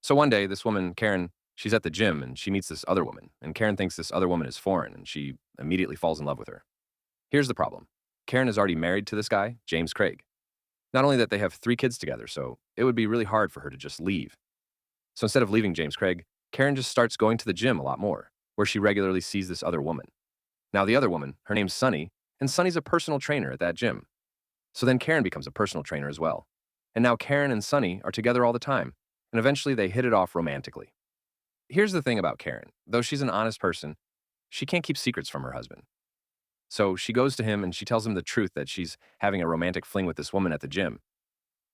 So one day, this woman, Karen, she's at the gym and she meets this other woman. And Karen thinks this other woman is foreign and she immediately falls in love with her. Here's the problem: Karen is already married to this guy, James Craig. Not only that, they have 3 kids together, so it would be really hard for her to just leave. So instead of leaving James Craig, Karen just starts going to the gym a lot more, where she regularly sees this other woman. Now, the other woman, her name's Sonny, and Sonny's a personal trainer at that gym. So then Karen becomes a personal trainer as well. And now Karen and Sonny are together all the time, and eventually they hit it off romantically. Here's the thing about Karen: though she's an honest person, she can't keep secrets from her husband. So she goes to him and she tells him the truth that she's having a romantic fling with this woman at the gym.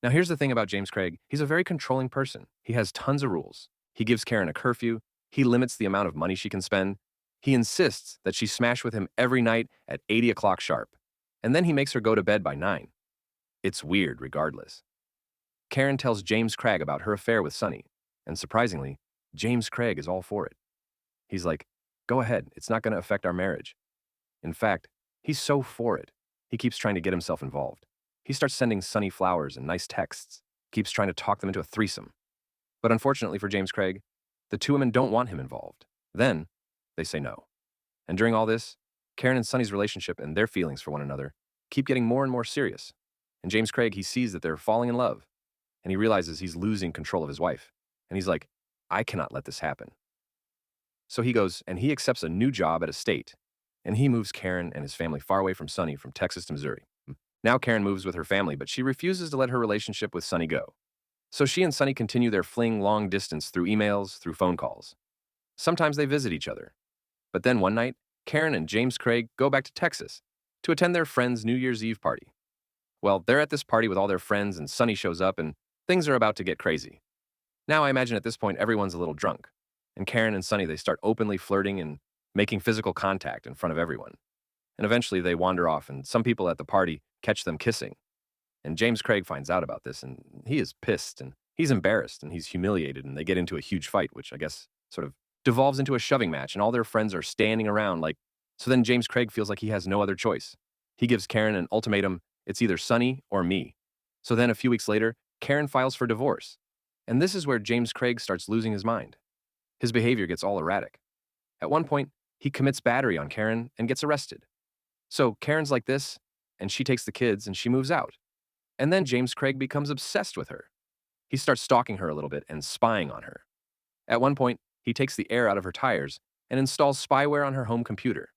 Now, here's the thing about James Craig: he's a very controlling person. He has tons of rules. He gives Karen a curfew, he limits the amount of money she can spend, he insists that she smash with him every night at 80 o'clock sharp, and then he makes her go to bed by 9. It's weird regardless. Karen tells James Craig about her affair with Sonny, and surprisingly, James Craig is all for it. He's like, go ahead, it's not going to affect our marriage. In fact, he's so for it, he keeps trying to get himself involved. He starts sending Sonny flowers and nice texts, keeps trying to talk them into a threesome. But unfortunately for James Craig, the 2 women don't want him involved. Then, they say no. And during all this, Karen and Sonny's relationship and their feelings for one another keep getting more and more serious. And James Craig, he sees that they're falling in love, and he realizes he's losing control of his wife. And he's like, I cannot let this happen. So he goes and he accepts a new job at a state, and he moves Karen and his family far away from Sonny, from Texas to Missouri. Now Karen moves with her family, but she refuses to let her relationship with Sonny go. So she and Sonny continue their fling long distance through emails, through phone calls. Sometimes they visit each other. But then one night, Karen and James Craig go back to Texas to attend their friend's New Year's Eve party. Well, they're at this party with all their friends, and Sonny shows up, and things are about to get crazy. Now I imagine at this point everyone's a little drunk, and Karen and Sonny, they start openly flirting and making physical contact in front of everyone. And eventually they wander off, and some people at the party catch them kissing. And James Craig finds out about this, and he is pissed, and he's embarrassed, and he's humiliated, and they get into a huge fight, which I guess sort of devolves into a shoving match, and all their friends are standing around like. So then James Craig feels like he has no other choice. He gives Karen an ultimatum: it's either Sonny or me. So then a few weeks later, Karen files for divorce. And this is where James Craig starts losing his mind. His behavior gets all erratic. At one point, he commits battery on Karen and gets arrested. So Karen's like this, and she takes the kids and she moves out. And then James Craig becomes obsessed with her. He starts stalking her a little bit and spying on her. At one point, he takes the air out of her tires and installs spyware on her home computer.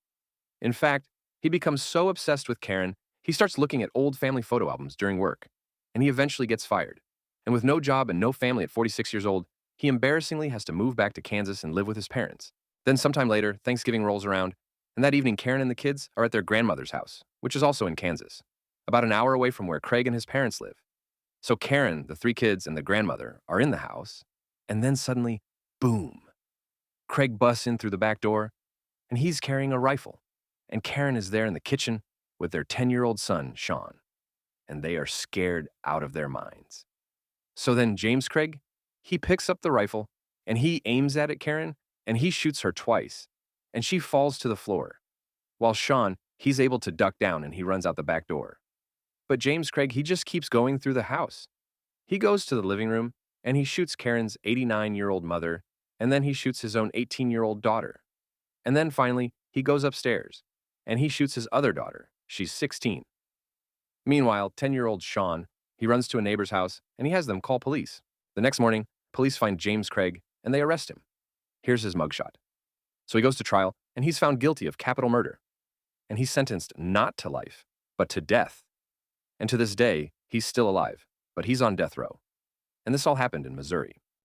In fact, he becomes so obsessed with Karen, he starts looking at old family photo albums during work, and he eventually gets fired. And with no job and no family at 46 years old, he embarrassingly has to move back to Kansas and live with his parents. Then sometime later, Thanksgiving rolls around, and that evening Karen and the kids are at their grandmother's house, which is also in Kansas, about an hour away from where Craig and his parents live. So Karen, the 3 kids, and the grandmother are in the house, and then suddenly, boom. Craig busts in through the back door, and he's carrying a rifle. And Karen is there in the kitchen with their 10-year-old son, Sean, and they are scared out of their minds. So then James Craig, he picks up the rifle, and he aims at Karen, and he shoots her twice, and she falls to the floor. While Sean, he's able to duck down and he runs out the back door. But James Craig, he just keeps going through the house. He goes to the living room, and he shoots Karen's 89-year-old mother, and then he shoots his own 18-year-old daughter. And then finally, he goes upstairs, and he shoots his other daughter. She's 16. Meanwhile, 10-year-old Sean, he runs to a neighbor's house, and he has them call police. The next morning, police find James Craig, and they arrest him. Here's his mugshot. So he goes to trial, and he's found guilty of capital murder. And he's sentenced not to life, but to death. And to this day, he's still alive, but he's on death row. And this all happened in Missouri.